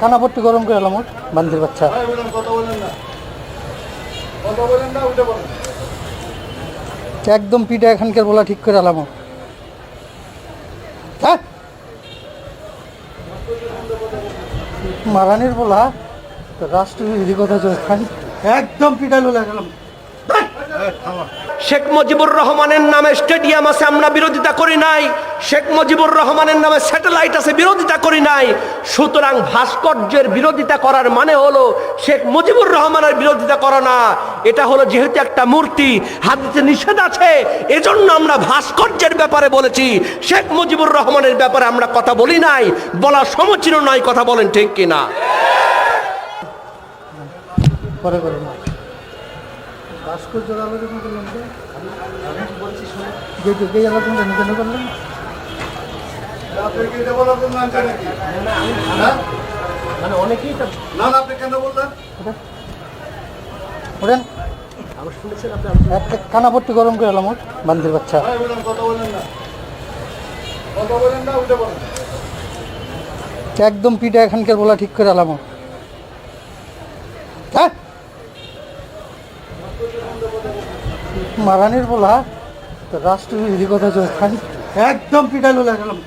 কানাপট্টি গরম করে এলাম বান্দির বাচ্চা। একদম পিঠা এখানকার বলা ঠিক করে এলাম। হ্যাঁ মারানির বলা রাষ্ট্রবিরোধী কথা একদম পিঠা লোলা গেলাম। শেখ মুজিবুর রহমানের নামে স্টেডিয়াম আছে, আমরা বিরোধিতা করি নাই। শেখ মুজিবুর রহমানের নামে স্যাটেলাইট আছে, বিরোধিতা করি নাই। সুতরাং ভাস্কর্যের বিরোধিতা করার মানে হলো শেখ মুজিবুর রহমানের বিরোধিতা করা না। এটা হলো যেহেতু একটা মূর্তি, হাদিসে নিষেধ আছে, এজন্য আমরা ভাস্কর্যের ব্যাপারে বলেছি। শেখ মুজিবুর রহমানের ব্যাপারে আমরা কথা বলি নাই, বলা সমীচীন নয়। কথা বলেন ঠিক কিনা? পরে করে না ভাস্কর্যের আলোচনা করলাম তো এই আলোচনা কেন করলাম? কানাপট্টি গরম করে এলাম বান্দির বাচ্চা। একদম পিঠা এখানকার বলা ঠিক করে এলাম। হ্যাঁ মারানির বলা রাষ্ট্রবিরোধী কথা একদম পিঠা লোলা গেলাম।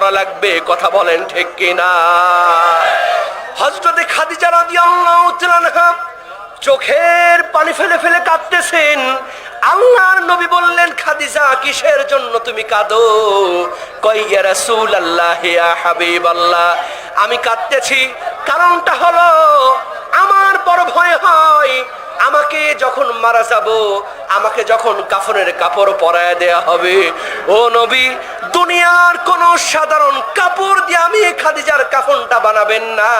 করা লাগবে। কথা বলেন ঠিক কিনা? হযরতে খাদিজা রাদিয়াল্লাহু তাআলা আনহা চোখের পানি ফেলে ফেলে কাঁদতেছেন। আল্লাহর নবী বললেন, খাদিজা কিসের জন্য তুমি কাঁদো? কই ইয়া রাসূলুল্লাহ, ইয়া হাবিবাল্লাহ, আমি কাঁদতেছি কারণটা হলো আমার বড় ভয় হয় আমাকে যখন মারা যাব, আমাকে যখন কাফনের কাপড় পরায় দেয়া হবে, ও নবী দুনিয়ার কোন সাধারণ কাপড় দিয়ে আমি খাদিজার কাফনটা বানাবেন না।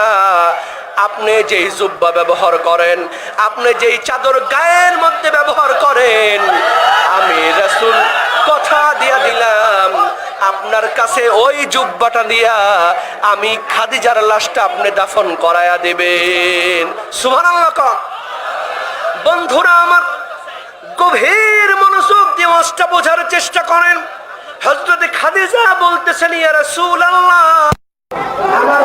আপনি যেই জুব্বা ব্যবহার করেন, আপনি যেই চাদর গায়ের মধ্যে ব্যবহার করেন, আমি রাসূল কথা দিয়া দিলাম আপনার কাছে ওই জুব্বাটা দিয়া আমি খাদিজার লাশটা আপনি দাফন করায়া দেবেন। সুবহানাল্লাহ। বন্ধুরা আমার, গভীর মনোযোগ দিয়ে ওয়াজটা বোঝার চেষ্টা করেন। হযরতে খাদিজা বলতেছেন, ইয়া রাসূলুল্লাহ, আমার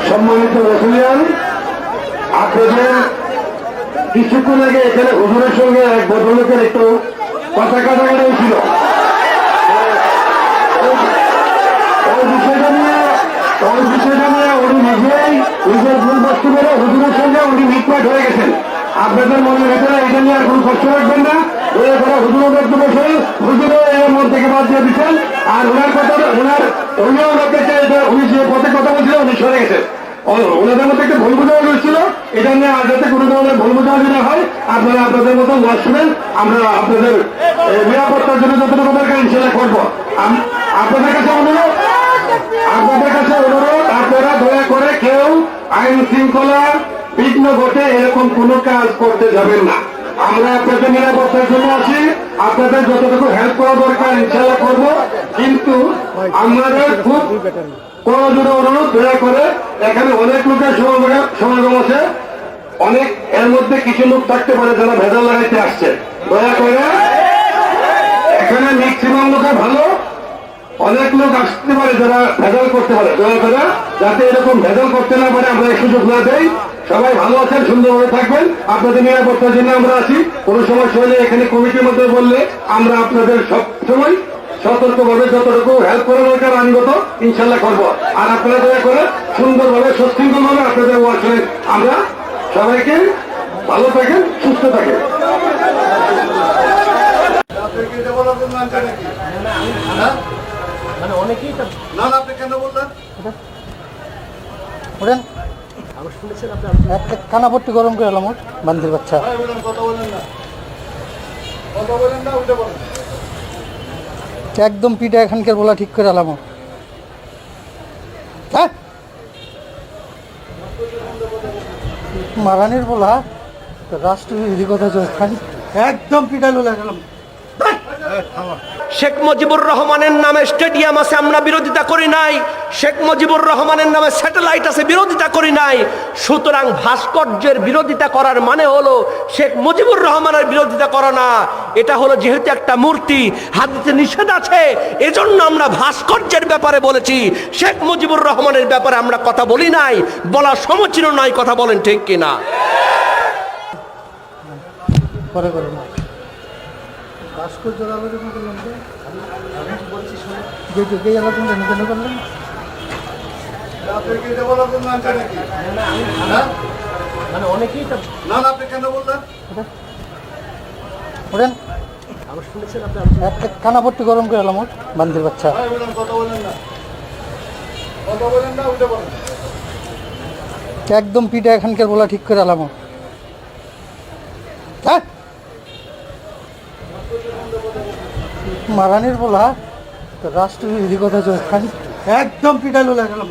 সম্মানিত রসুলিয়ান, আপনাদের কিছুক্ষণ আগে এখানে হুজুরের সঙ্গে এক ভদ্রলোকের একটু কথা কাটাকাটি ছিল। ওই বিষয়টা নিয়ে উনি নিজেই নিজের ভুল বস্তু করে হুজুরের সঙ্গে উনি মিটমাট হয়ে গেছেন। আপনাদের মনের ভেতরে এটা নিয়ে আর কোনো কষ্ট রাখবেন না। ওই করে হুজুরের বক্তব্য শুনে হুজুরও এর মন থেকে বাদ দিয়ে দিচ্ছেন। আর ওনার কথা উনিও লোককে উনি যে পথে কথা বলছিল উনি সরে গেছেন। ওনাদের মধ্যে একটা ভুল বোঝাবুঝি হচ্ছিল, এটা নিয়ে আর যাতে কোনো ধরনের ভুল বোঝাবুঝি না হয় আপনারা আপনাদের মতো ওয়াজ শুনেন। আমরা আপনাদের নিরাপত্তার জন্য যতটুকু দরকার ইনশাল্লাহ করবো। আপনাদের কাছে অনুরোধ আপনারা দয়া করে কেউ আইন শৃঙ্খলা বিঘ্ন ঘটে এরকম কোনো কাজ করতে যাবেন না। আমরা আপনাদের নিরাপত্তার জন্য আছি, আপনাদের যতটুকু হেল্প করা দরকার ইনশাল্লাহ করবো। কিন্তু আমাদের খুব করজোড়ে অনুরোধ, দয়া করে এখানে অনেক লোকের সমাগম আছে, অনেক এর মধ্যে কিছু লোক থাকতে পারে যারা ভেজাল লাগাইতে আসছে। দয়া করে এখানে ম্যাক্সিমাম লোকের ভালো, অনেক লোক আসতে পারে যারা ভেজাল করতে পারে। দয়া করে যাতে এরকম ভেজাল করতে না পারে আমরা এই সুযোগ না দেই সবাই ভালো আছেন, সুন্দরভাবে থাকবেন। আপনাদের নিরাপত্তার জন্য আমরা আছি। কোনো সমস্যা হলে এখানে কমিটির মধ্যে বললে আমরা আপনাদের সব সময় সতর্কভাবে যতটুকু হেল্প করা দরকার আইনগত ইনশাল্লাহ করবো। আর আপনারা দয়া করে সুন্দরভাবে সুশৃঙ্খলভাবে আপনাদের ওয়ার্কশপে আমরা সবাইকে ভালো থাকেন, সুস্থ থাকেন। মানে অনেকেই না আপনি কেন বললেন? ওঠেন, আমি শুনেছেন আপনি একটা কানাপট্টি গরম করে এলাম, ওর বান্দির বাচ্চা। কথা বলেন না, কথা বলেন না, উঠে বলেন। একদম পিঠা এখানকার বলা ঠিক করে এলাম, ওর। হ্যাঁ, মারানির বলা রাষ্ট্রবিরোধী কথা চলছে, একদম পিঠা লোলা গেলাম। শেখ মুজিবুর রহমানের নামে স্টেডিয়াম আছে, আমরা বিরোধিতা করি নাই। শেখ মুজিবুর রহমানের নামে স্যাটেলাইট আছে, বিরোধিতা করি নাই। সুতরাং ভাস্কর্যের বিরোধিতা করার মানে হলো শেখ মুজিবুর রহমানের বিরোধিতা করা না। এটা হলো যেহেতু একটা মূর্তি, হাদিসে নিষেধ আছে, এজন্য আমরা ভাস্কর্যের ব্যাপারে বলেছি। শেখ মুজিবুর রহমানের ব্যাপারে আমরা কথা বলি নাই, বলা সমীচীন নয়। কথা বলেন ঠিক কিনা? পরে করে না, ভাস্কর্যের আলোচনা করলাম তো, যে আলোচনা কেন করলেন? আপনাকে এটা বলার জন্য আনছে নাকি? হ্যাঁ? মানে অনেকেই না আপনি কেন বললেন? ওঠেন, আমি শুনেছেন আপনি একটা কানাপট্টি গরম করে এলাম, ওর বান্দির বাচ্চা। কথা বলেন না, কথা বলেন না, উঠে বলেন। একদম পিঠা এখানকার বলা ঠিক করে এলাম, ওর। হ্যাঁ, মারানির বলা রাষ্ট্রবিরোধী কথা চলছে, একদম পিঠা লোলা গেলাম।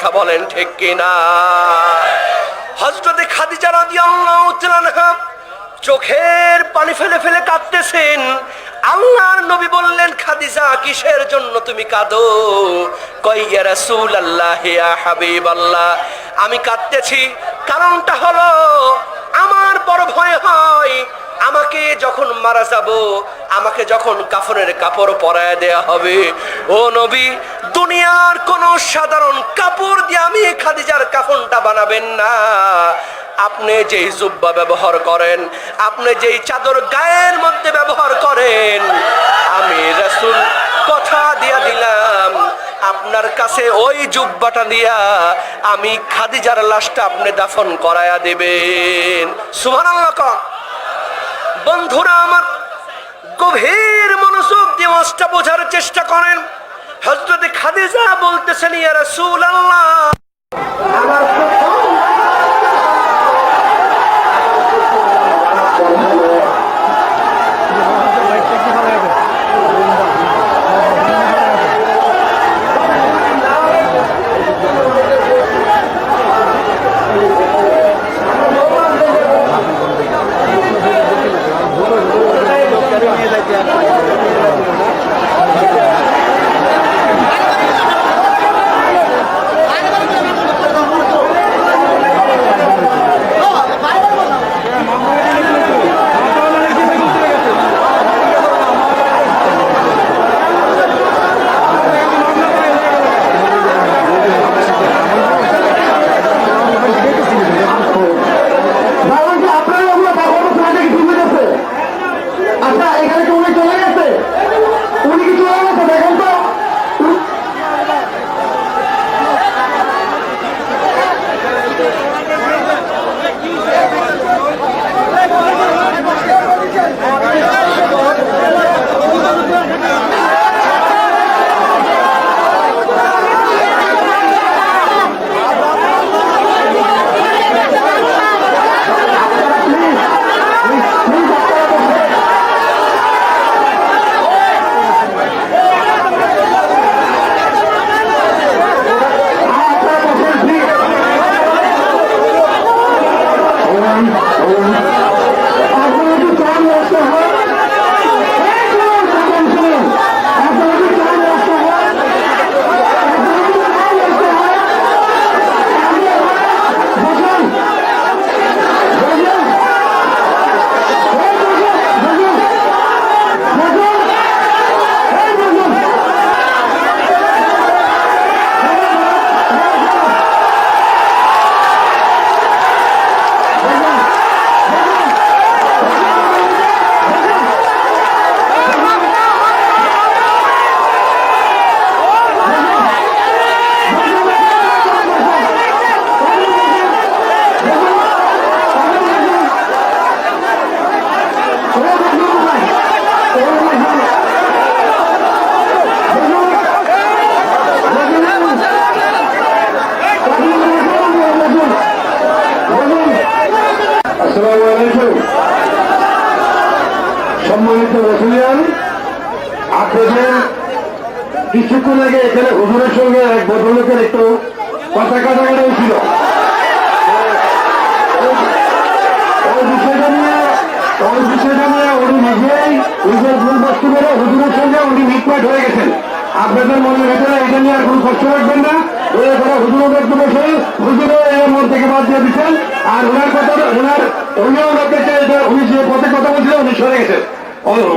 কথা বলেন ঠিক কিনা? হযরতে খাদিজা রাদিয়াল্লাহু তাআলা চোখের পানি ফেলে ফেলে কাঁদতেছেন। আল্লাহর নবী বললেন, খাদিজা কিসের জন্য তুমি কাঁদো? কই ইয়া রাসূলুল্লাহ, ইয়া হাবিবাল্লাহ, আমি কাঁদতেছি কারণটা হলো আমার বড় ভয় হয় আমাকে যখন মারা যাব, আমাকে যখন কাফনের কাপড় পরায় দেয়া হবে, ও নবী দুনিয়ার কোন সাধারণ কাপড় দিয়ে আমি খাদিজার কাফনটা বানাবেন না। আপনি যেই জুব্বা ব্যবহার করেন, আপনি যেই চাদর গায়ের মধ্যে ব্যবহার করেন, আমি রাসূল কথা দিয়া দিলাম আপনার কাছে ওই জুব্বাটা দিয়া আমি খাদিজার লাশটা আপনি দাফন করায়া দিবেন। সুবহানাল্লাহ। বন্ধুরা আমার, গভীর মনোযোগ দিয়ে ওয়াজটা বোঝার চেষ্টা করেন। হযরতে খাদিজা বলতেছেন, ইয়া রাসূলুল্লাহ, আমার সম্মানিত রসুলিয়ান, আপনাদের কিছুক্ষণ আগে এখানে হুজুরের সঙ্গে এক ভদ্রলোকের একটু কথা কাটাকাটি ছিল। ওই বিষয়টা নিয়ে উনি নিজেই নিজের ভুল বস্তু করে হুজুরের সঙ্গে উনি মিটমাট হয়ে গেছেন। আপনাদের মনে ভেতরে এটা নিয়ে আর কোনো কষ্ট রাখবেন না। দয়া করে হুজুরের বক্তব্য শুনে হুজুরে এর মন থেকে বাদ দিয়ে দিচ্ছেন। আর ওনার কথা উনিও ওনাকে উনি যে পথে কথা বলছিলেন উনি সরে গেছেন।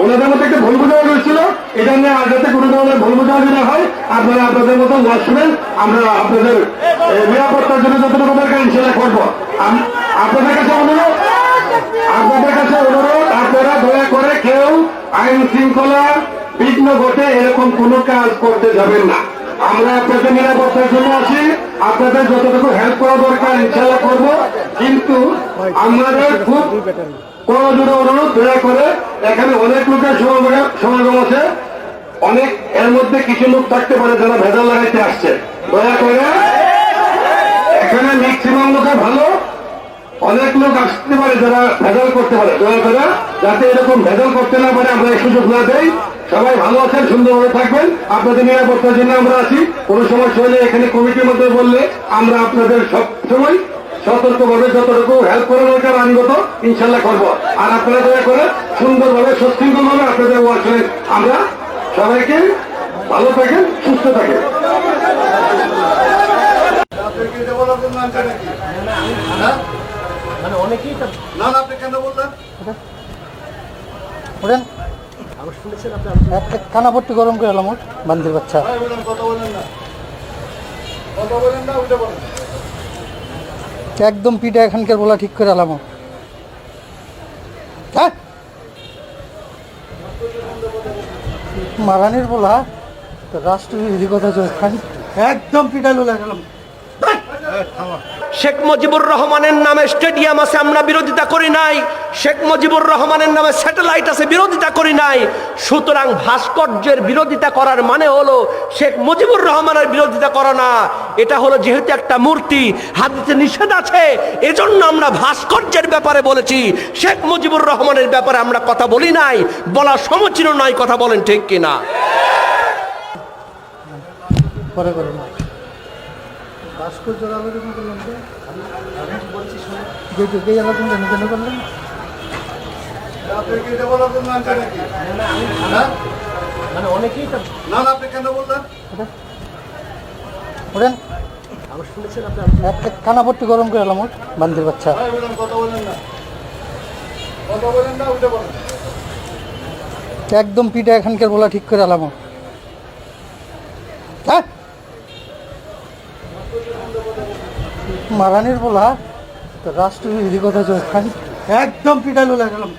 ওনাদের মধ্যে একটা ভুল বোঝাবুঝি হয়েছিল, এটা নিয়ে আর যাতে কোনো ধরনের ভুল বোঝাবুঝি না হয় আপনারা আপনাদের মতো ওয়াজ শুনেন। আমরা আপনাদের নিরাপত্তার জন্য যতটুকু দরকার ইনশাল্লাহ করবো। আপনাদের কাছে অনুরোধ আপনারা দয়া করে কেউ আইন শৃঙ্খলা বিঘ্ন ঘটে এরকম কোনো কাজ করতে যাবেন না। আমরা আপনাদের নিরাপত্তার জন্য আছি, আপনাদের যতটুকু হেল্প করা দরকার ইনশাল্লাহ করবো। কিন্তু আমাদের খুব করজোড়ে অনুরোধ, দয়া করে এখানে অনেক লোকের সমাগম আছে, অনেক এর মধ্যে কিছু লোক থাকতে পারে যারা ভেজাল লাগাইতে আসছে। দয়া করে এখানে ম্যাক্সিমাম লোকের ভালো, অনেক লোক আসতে পারে যারা ভেজাল করতে পারে। দয়া করে যাতে এরকম ভেজাল করতে না পারে আমরা সুযোগ না দেই। সবাই ভালো আছেন, সুন্দরভাবে থাকবেন। আপনাদের নিরাপত্তার জন্য আমরা আছি। কোনো সমস্যা হলে এখানে কমিটির মধ্যে বললে আমরা আপনাদের সব সময় সতর্কভাবে যতটুকু হেল্প করা দরকার আইনগত ইনশাল্লাহ করবো। আর আপনারা দয়া করে সুন্দরভাবে সুশৃঙ্খলভাবে আপনাদের ওয়ার্ক করেন। আমরা সবাইকে ভালো থাকেন, সুস্থ থাকেন। আপনি কি এটা বলার জন্য আনছেন নাকি? হ্যাঁ? না না, আপনি কেন বললেন? ওঠেন একটা কানাপট্টি গরম করে এলাম ওর বান্দির বাচ্চা। ভাই বলেন, কথা বলেন না, কথা বলেন না, উঠে বলেন। একদম পিঠা এখানকার বলা ঠিক করে এলাম ওর। হ্যাঁ মারানির বলা তো রাষ্ট্রবিরোধী কথা চলছে একদম পিঠা লোলা গেলাম। শেখ মুজিবুর রহমানের নামে স্টেডিয়াম আছে, আমরা বিরোধিতা করি নাই। শেখ মুজিবুর রহমানের নামে স্যাটেলাইট আছে, বিরোধিতা করি নাই। সুতরাং ভাস্কর্যের বিরোধিতা করার মানে হলো শেখ মুজিবুর রহমানের বিরোধিতা করা না। এটা হলো যেহেতু একটা মূর্তি, হাদিসে নিষেধ আছে, এজন্য আমরা ভাস্কর্যের ব্যাপারে বলেছি। শেখ মুজিবুর রহমানের ব্যাপারে আমরা কথা বলি নাই, বলা সমীচীন নয়। কথা বলেন ঠিক কিনা? পরে করে না ভাস্কর্যের আলোচনা করলাম তো, আমি বলছি শোনো। যে আলোচনা কেন করলেন? আপনি কি এটা বলার জন্য আনছেন নাকি? হ্যাঁ? না না, আপনি কেন বললেন? ওঠেন একটা কানাপট্টি গরম করে এলাম ওর বান্দির বাচ্চা। ভাই বলেন, কথা বলেন না, কথা বলেন না, উঠে বলেন। একদম পিঠা এখানকার বলা ঠিক করে এলাম ওর। হ্যাঁ মারানির বলা তো রাষ্ট্রবিরোধী কথা চলছে একদম পিঠা লোলা গেলাম।